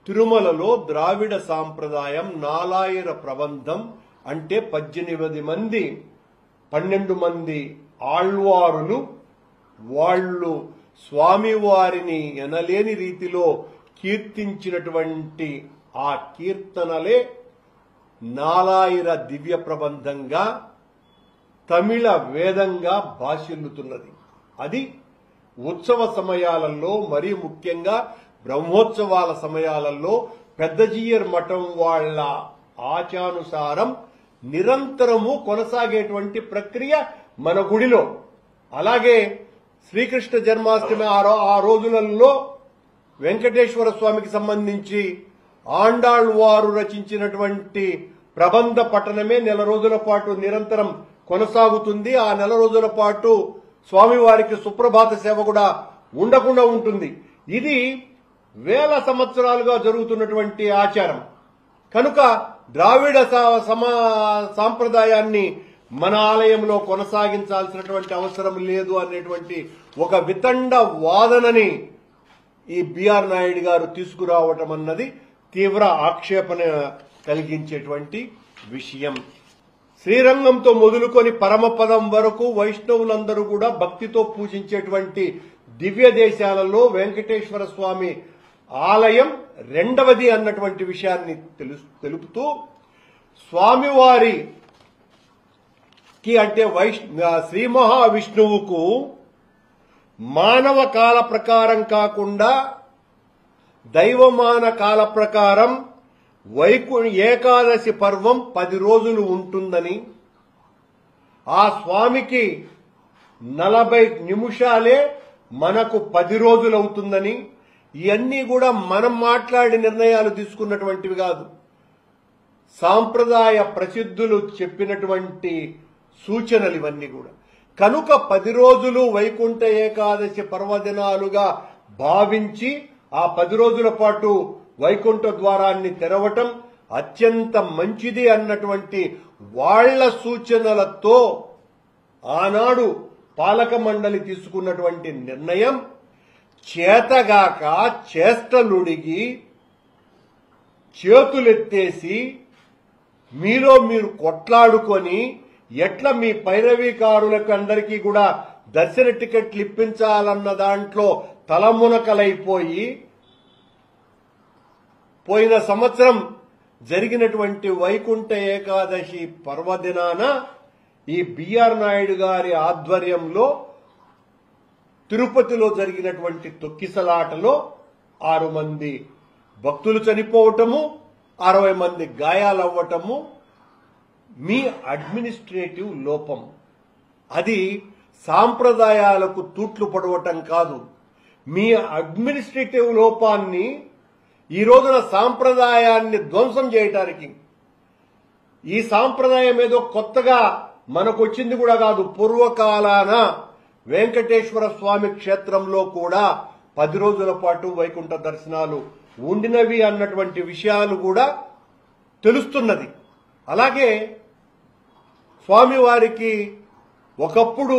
తిరుమలలో ద్రావిడ సాంప్రదాయం నాలాయిర ప్రబంధం అంటే 18 మంది 12 మంది ఆళ్వారులు వాళ్ళు స్వామివారిని ఎనలేని రీతిలో కీర్తించినటువంటి ఆ కీర్తనలే నాలాయిర దివ్య ప్రబంధంగా తమిళ వేదంగా భాషిల్లుతున్నది. అది ఉత్సవ సమయాలలో మరీ ముఖ్యంగా బ్రహ్మోత్సవాల సమయాలలో పెద్దజీయర్ మఠం వాళ్ళ ఆచానుసారం నిరంతరము కొనసాగేటువంటి ప్రక్రియ మన గుడిలో. అలాగే శ్రీకృష్ణ జన్మాష్టమి ఆ రోజులలో వెంకటేశ్వర స్వామికి సంబంధించి ఆండాళ్వారు రచించినటువంటి ప్రబంధ పఠనమే నెల రోజుల పాటు నిరంతరం కొనసాగుతుంది. ఆ నెల రోజుల పాటు స్వామివారికి సుప్రభాత సేవ కూడా ఉండకుండా ఉంటుంది. ఇది వేల సంవత్సరాలుగా జరుగుతున్నటువంటి ఆచారం కనుక ద్రావిడ సాంప్రదాయాన్ని మన ఆలయంలో కొనసాగించాల్సినటువంటి అవసరం లేదు అనేటువంటి ఒక వితండ వాదనని ఈ బిఆర్ నాయుడు గారు తీసుకురావటం అన్నది తీవ్ర ఆక్షేపణ కలిగించేటువంటి విషయం. శ్రీరంగంతో మొదలుకొని పరమపదం వరకు వైష్ణవులందరూ కూడా భక్తితో పూజించేటువంటి దివ్య దేశాలలో వెంకటేశ్వర స్వామి ఆలయం రెండవది అన్నటువంటి విషయాన్ని తెలుపుతూ స్వామివారికి అంటే శ్రీ మహావిష్ణువుకు మానవ కాల ప్రకారం కాకుండా దైవమాన కాల ప్రకారం ఏకాదశి పర్వం 10 రోజులు ఉంటుందని, ఆ స్వామికి 40 నిమిషాలే మనకు 10 రోజులు అవుతుందని, ఇవన్నీ కూడా మనం మాట్లాడి నిర్ణయాలు తీసుకున్నటువంటివి కాదు. సాంప్రదాయ ప్రసిద్ధులు చెప్పినటువంటి సూచనలు ఇవన్నీ కూడా. కనుక 10 రోజులు వైకుంఠ ఏకాదశి పర్వదినాలుగా భావించి ఆ 10 రోజుల పాటు వైకుంఠ ద్వారాన్ని తెరవటం అత్యంత మంచిది అన్నటువంటి వాళ్ల సూచనలతో ఆనాడు పాలక మండలి తీసుకున్నటువంటి నిర్ణయం చేతగాక చేష్టలుడిగి చేతులెత్తేసి మీలో మీరు కొట్లాడుకొని ఎట్లా మీ పైరవీకారులకు అందరికీ కూడా దర్శన టికెట్లు ఇప్పించాలన్న దాంట్లో తలమునకలైపోయి పోయిన సంవత్సరం జరిగినటువంటి వైకుంఠ ఏకాదశి పర్వదినాన ఈ బిఆర్ నాయుడు గారి ఆధ్వర్యంలో తిరుపతిలో జరిగినటువంటి తొక్కిసలాటలో 6 మంది భక్తులు చనిపోవటము, 60 మంది గాయాలవ్వటము మీ అడ్మినిస్ట్రేటివ్ లోపం. అది సాంప్రదాయాలకు తూట్లు పడవటం కాదు. మీ అడ్మినిస్ట్రేటివ్ లోపాన్ని ఈ రోజున సాంప్రదాయాన్ని ధ్వంసం చేయటానికి, ఈ సాంప్రదాయం ఏదో కొత్తగా మనకు వచ్చింది కూడా కాదు. పూర్వకాలాన వెంకటేశ్వర స్వామి క్షేత్రంలో కూడా 10 రోజుల పాటు వైకుంఠ దర్శనాలు ఉండినవి అన్నటువంటి విషయాలు కూడా తెలుస్తున్నది. అలాగే స్వామివారికి ఒకప్పుడు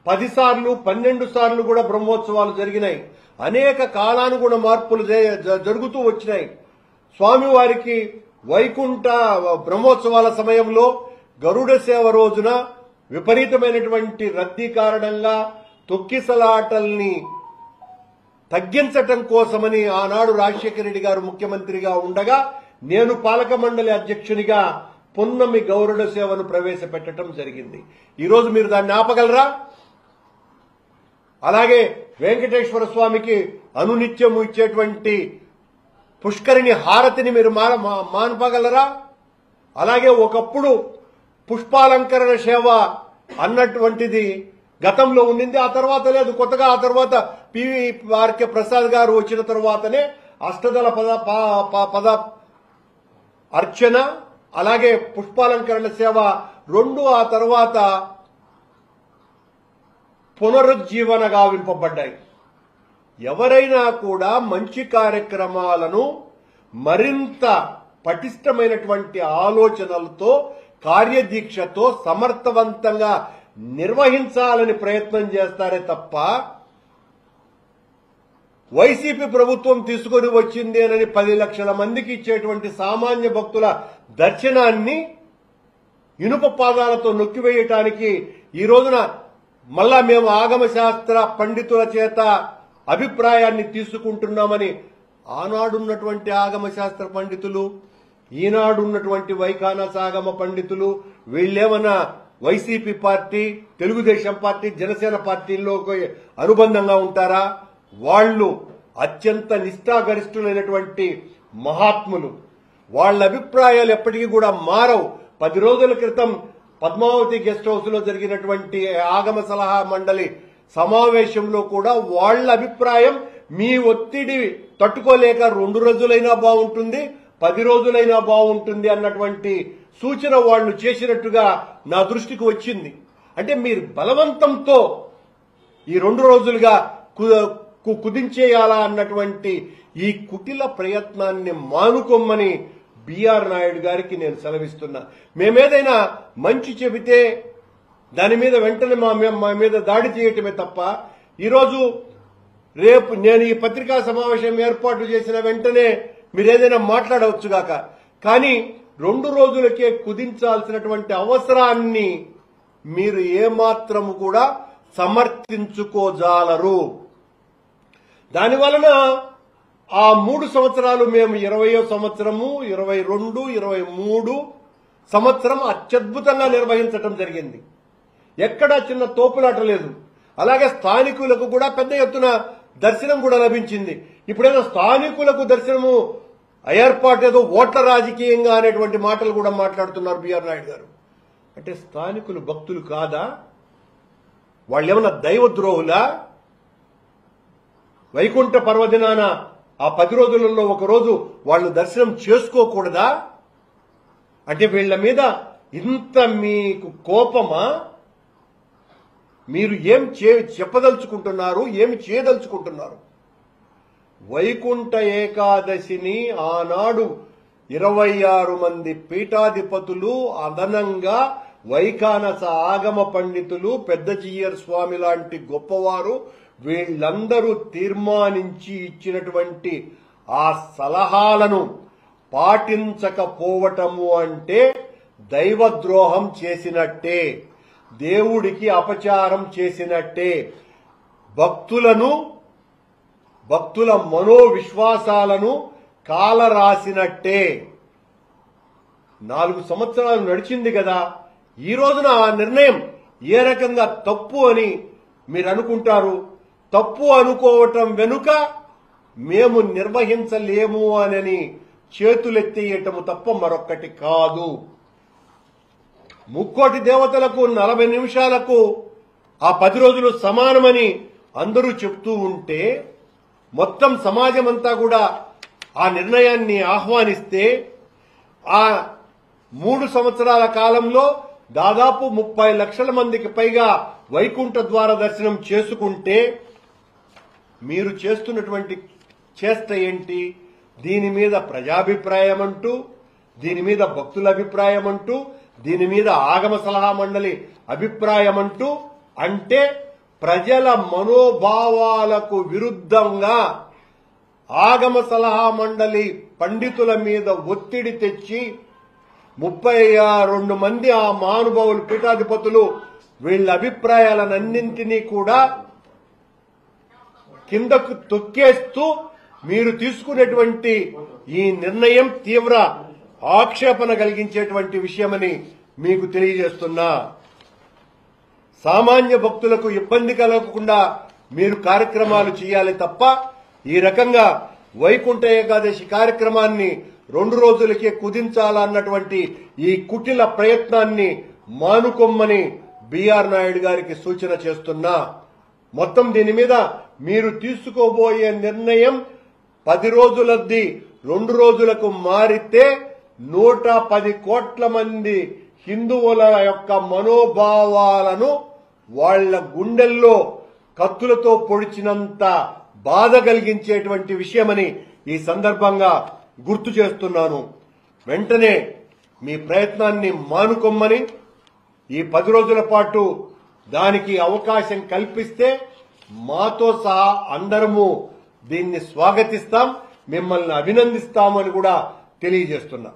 10 సార్లు 12 సార్లు కూడా బ్రహ్మోత్సవాలు జరిగినాయి. అనేక కాలానుగుణ మార్పులు జరుగుతూ వచ్చినాయి. స్వామివారికి వైకుంఠ బ్రహ్మోత్సవాల సమయంలో గరుడ సేవ రోజున విపరీతమైనటువంటి రద్దీ కారణంగా తొక్కిసలాటల్ని తగ్గించటం కోసమని ఆనాడు రాజశేఖర రెడ్డి గారు ముఖ్యమంత్రిగా ఉండగా నేను పాలక మండలి అధ్యక్షునిగా పున్నమి గౌరడ సేవను ప్రవేశపెట్టడం జరిగింది. ఈరోజు మీరు దాన్ని ఆపగలరా? అలాగే వెంకటేశ్వర స్వామికి అనునిత్యము ఇచ్చేటువంటి పుష్కరిణి హారతిని మీరు మానపగలరా? అలాగే ఒకప్పుడు పుష్పాలంకరణ సేవ అన్నటువంటిది గతంలో ఉండింది, ఆ తర్వాత లేదు. కొత్తగా ఆ తర్వాత పివిఆర్కే ప్రసాద్ గారు వచ్చిన తర్వాతనే అష్టదళ పద అర్చన అలాగే పుష్పాలంకరణ సేవ రెండు ఆ తర్వాత పునరుజ్జీవన గావింపబడ్డాయి. ఎవరైనా కూడా మంచి కార్యక్రమాలను మరింత పటిష్టమైనటువంటి ఆలోచనలతో కార్యదీక్షతో సమర్థవంతంగా నిర్వహించాలని ప్రయత్నం చేస్తారే తప్ప వైసీపీ ప్రభుత్వం తీసుకొని వచ్చింది అని 10 లక్షల మందికి ఇచ్చేటువంటి సామాన్య భక్తుల దర్శనాన్ని ఇనుప పాదాలతో నొక్కివేయటానికి ఈ రోజున మళ్ళా మేము ఆగమ శాస్త్ర పండితుల చేత అభిప్రాయాన్ని తీసుకుంటున్నామని ఆనాడున్నటువంటి ఆగమ శాస్త్ర పండితులు, ఈనాడున్నటువంటి వైఖానస ఆగమ పండితులు వీళ్ళేమన్నా వైసీపీ పార్టీ, తెలుగుదేశం పార్టీ, జనసేన పార్టీల్లో అనుబంధంగా ఉంటారా? వాళ్ళు అత్యంత నిష్ఠాగరిష్ఠులైనటువంటి మహాత్ములు. వాళ్ళ అభిప్రాయాలు ఎప్పటికీ కూడా మారవు. 10 రోజుల క్రితం పద్మావతి గెస్ట్ హౌస్ లో జరిగినటువంటి ఆగమ సలహా మండలి సమావేశంలో కూడా వాళ్ళ అభిప్రాయం మీ ఒత్తిడి తట్టుకోలేక 2 రోజులైనా బాగుంటుంది, 10 రోజులైనా బాగుంటుంది అన్నటువంటి సూచన వాళ్ళు చేసినట్టుగా నా దృష్టికి వచ్చింది. అంటే మీరు బలవంతంతో ఈ 2 రోజులుగా కుదించేయాలా అన్నటువంటి ఈ కుటిల ప్రయత్నాన్ని మానుకోమని బిఆర్ నాయుడు గారికి నేను సెలవిస్తున్నా. మేమేదైనా మంచి చెబితే దాని మీద వెంటనే మా మీద దాడి చేయటమే తప్ప ఈరోజు రేపు నేను ఈ పత్రికా సమావేశం ఏర్పాటు చేసిన వెంటనే మీరేదైనా మాట్లాడవచ్చుగాక, కానీ 2 రోజులకే కుదించాల్సినటువంటి అవసరాన్ని మీరు ఏమాత్రము కూడా సమర్థించుకోజాలరు. దానివలన ఆ 3 సంవత్సరాలు మేము 20వ సంవత్సరము, 22, 23 సంవత్సరం అత్యద్భుతంగా నిర్వహించడం జరిగింది. ఎక్కడా చిన్న తోపులాట లేదు. అలాగే స్థానికులకు కూడా పెద్ద ఎత్తున దర్శనం కూడా లభించింది. ఇప్పుడేదో స్థానికులకు దర్శనము ఏర్పాటు ఏదో ఓట్ల రాజకీయంగా అనేటువంటి మాటలు కూడా మాట్లాడుతున్నారు బిఆర్ నాయుడు గారు. అంటే స్థానికులు భక్తులు కాదా? వాళ్ళు ఏమన్నా దైవద్రోహులా? వైకుంఠ పర్వదినాన ఆ 10 రోజులలో ఒక రోజు వాళ్ళు దర్శనం చేసుకోకూడదా? అంటే వీళ్ల మీద ఇంత మీకు కోపమా? మీరు ఏం చెప్పదలుచుకుంటున్నారు, ఏమి చేయదలుచుకుంటున్నారు? వైకుంఠ ఏకాదశిని ఆనాడు 26 మంది పీఠాధిపతులు, అదనంగా వైఖానస ఆగమ పండితులు, పెద్ద జీయర్ స్వామి లాంటి గొప్పవారు వీళ్ళందరూ తీర్మానించి ఇచ్చినటువంటి ఆ సలహాలను పాటించకపోవటము అంటే దైవద్రోహం చేసినట్టే, దేవుడికి అపచారం చేసినట్టే, భక్తుల మనోవిశ్వాసాలను కాలరాసినట్టే. 4 సంవత్సరాలు నడిచింది కదా, ఈ రోజున ఆ నిర్ణయం ఏ రకంగా తప్పు అని మీరు అనుకుంటారు? తప్పు అనుకోవటం వెనుక మేము నిర్వహించలేము అని చేతులెత్తేయటము తప్ప మరొక్కటి కాదు. ముక్కోటి దేవతలకు 40 నిమిషాలకు ఆ 10 రోజులు సమానమని అందరూ చెప్తూ ఉంటే, మొత్తం సమాజం అంతా కూడా ఆ నిర్ణయాన్ని ఆహ్వానిస్తే, ఆ 3 సంవత్సరాల కాలంలో దాదాపు 30 లక్షల మందికి పైగా వైకుంఠ ద్వార దర్శనం చేసుకుంటే మీరు చేస్తున్నటువంటి చేష్ట ఏంటి? దీని మీద ప్రజాభిప్రాయం అంటూ, దీని మీద భక్తుల అభిప్రాయం అంటూ, దీని మీద ఆగమ సలహా మండలి అభిప్రాయం అంటూ, అంటే ప్రజల మనోభావాలకు విరుద్ధంగా ఆగమ సలహా మండలి పండితుల మీద ఒత్తిడి తెచ్చి 32 మంది ఆ మహానుభావులు పీఠాధిపతులు వీళ్ళ అభిప్రాయాలన్నింటినీ కూడా కిందకు తొక్కేస్తూ మీరు తీసుకునేటువంటి ఈ నిర్ణయం తీవ్ర ఆక్షేపణ కలిగించేటువంటి విషయమని మీకు తెలియజేస్తున్నా. సామాన్య భక్తులకు ఇబ్బంది కలగకుండా మీరు కార్యక్రమాలు చేయాలి తప్ప ఈ రకంగా వైకుంఠ ఏకాదశి కార్యక్రమాన్ని 2 రోజులకే కుదించాలన్నటువంటి ఈ కుటిల ప్రయత్నాన్ని మానుకొమ్మని బిఆర్ నాయుడు గారికి సూచన చేస్తున్నా. మొత్తం దీని మీద మీరు తీసుకోబోయే నిర్ణయం 10 రోజులది 2 రోజులకు మారితే 110 కోట్ల మంది హిందువుల యొక్క మనోభావాలను వాళ్ల గుండెల్లో కత్తులతో పొడిచినంత బాధ కలిగించేటువంటి విషయమని ఈ సందర్భంగా గుర్తు చేస్తున్నాను. వెంటనే మీ ప్రయత్నాన్ని మానుకొమ్మని, ఈ 10 రోజుల పాటు దానికి అవకాశం కల్పిస్తే మాతో సహా అందరము దీన్ని స్వాగతిస్తాం, మిమ్మల్ని అభినందిస్తామని కూడా తెలియజేస్తున్నాం.